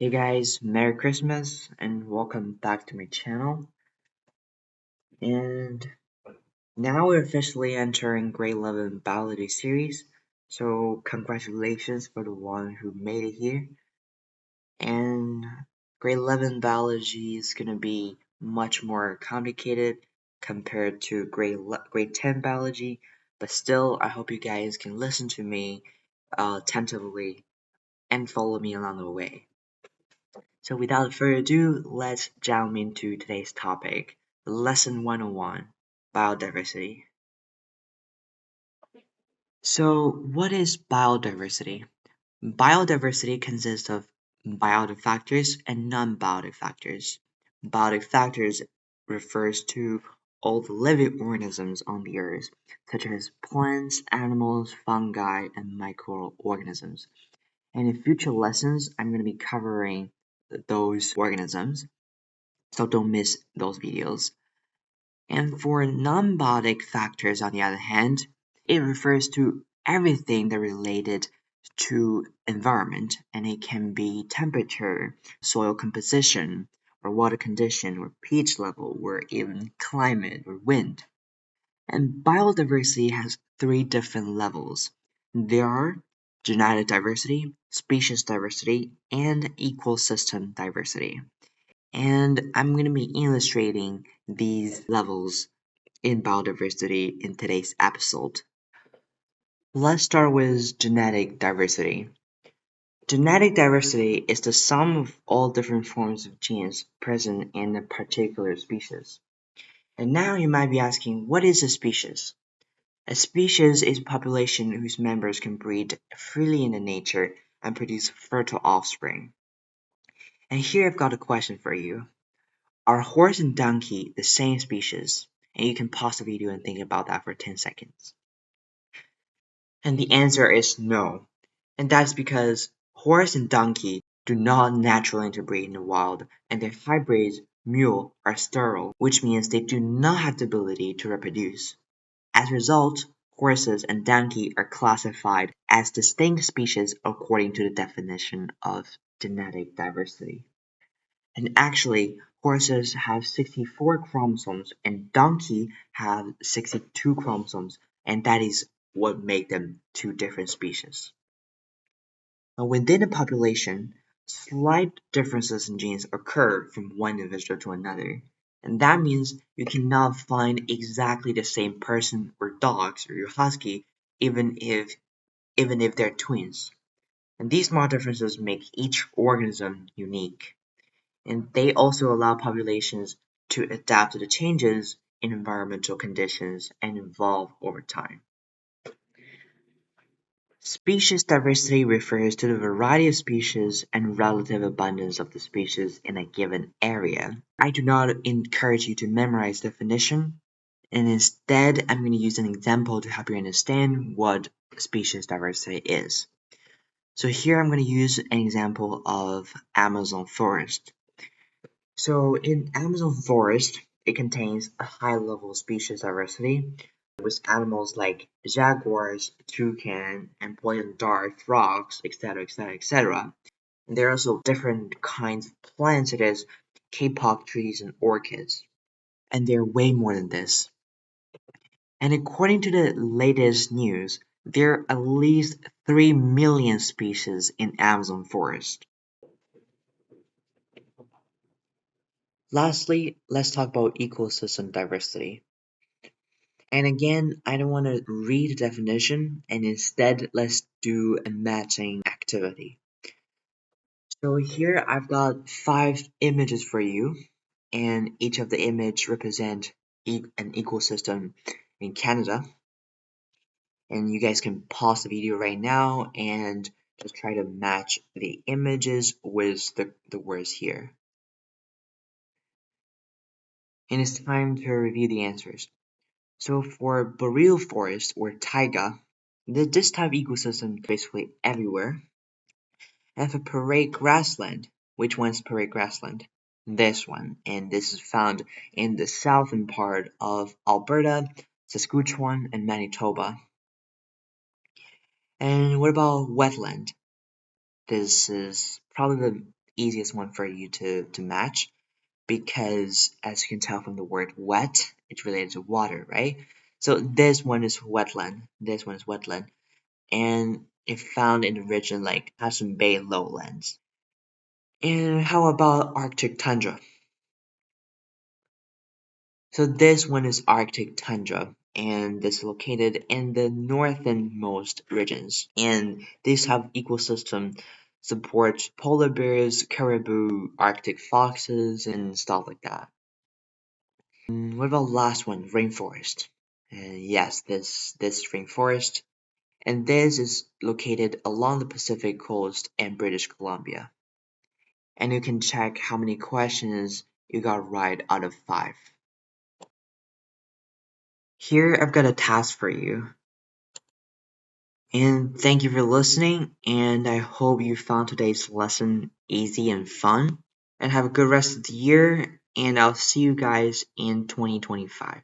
Hey guys, Merry Christmas and welcome back to my channel. And now we're officially entering grade 11 biology series. So congratulations for the one who made it here. And grade 11 biology is going to be much more complicated compared to grade 10 biology. But still, I hope you guys can listen to me attentively and follow me along the way. So without further ado, let's jump into today's topic, Lesson 101, Biodiversity. So what is biodiversity? Biodiversity consists of biotic factors and non-biotic factors. Biotic factors refers to all the living organisms on the earth, such as plants, animals, fungi, and microorganisms. And in future lessons, I'm going to be covering those organisms. So don't miss those videos. And for non-biotic factors, on the other hand, it refers to everything that related to environment, and it can be temperature, soil composition, or water condition, or pH level, or even climate or wind. And biodiversity has three different levels. There are genetic diversity, species diversity, and ecosystem diversity. And I'm going to be illustrating these levels in biodiversity in today's episode. Let's start with genetic diversity. Genetic diversity is the sum of all different forms of genes present in a particular species. And now you might be asking, what is a species? A species is a population whose members can breed freely in the nature and produce fertile offspring. And here I've got a question for you. Are horse and donkey the same species? And you can pause the video and think about that for 10 seconds. And the answer is no. And that's because horse and donkey do not naturally interbreed in the wild, and their hybrids, mule, are sterile, which means they do not have the ability to reproduce. As a result, horses and donkey are classified as distinct species according to the definition of genetic diversity. And actually, horses have 64 chromosomes and donkey have 62 chromosomes, and that is what makes them two different species. Now, within a population, slight differences in genes occur from one individual to another, and that means you cannot find exactly the same person or dogs or your husky even if they're twins. And these small differences make each organism unique. And they also allow populations to adapt to the changes in environmental conditions and evolve over time. Species diversity refers to the variety of species and relative abundance of the species in a given area. I do not encourage you to memorize definition, and instead I'm going to use an example to help you understand what species diversity is. So here I'm going to use an example of Amazon forest. So in Amazon forest, it contains a high level of species diversity with animals like jaguars, toucan, and poison dart, frogs, etc., etc., etc. And there are also different kinds of plants such as K-pop trees and orchids. And there are way more than this. And according to the latest news, there are at least 3 million species in Amazon forest. Lastly, let's talk about ecosystem diversity. And again, I don't want to read the definition, and instead let's do a matching activity. So here I've got 5 images for you, and each of the image represent an ecosystem in Canada. And you guys can pause the video right now and just try to match the images with the words here. And it's time to review the answers. So for boreal forest or taiga, this type of ecosystem is basically everywhere. And for parade grassland, which one's parade grassland? This one, and this is found in the southern part of Alberta, Saskatchewan, and Manitoba. And what about wetland? This is probably easiest one for you to match because, as you can tell from the word wet, it's related to water, right? So this one is wetland. This one is wetland, and it's found in the region like Hudson Bay lowlands. And how about Arctic tundra? So this one is Arctic tundra, and it's located in the northernmost regions. And these have ecosystem supports polar bears, caribou, Arctic foxes, and stuff like that. What about last one, rainforest? Yes, this rainforest, and this is located along the Pacific coast and British Columbia. And you can check how many questions you got right out of 5. Here I've got a task for you. And thank you for listening, and I hope you found today's lesson easy and fun. And have a good rest of the year, and I'll see you guys in 2025.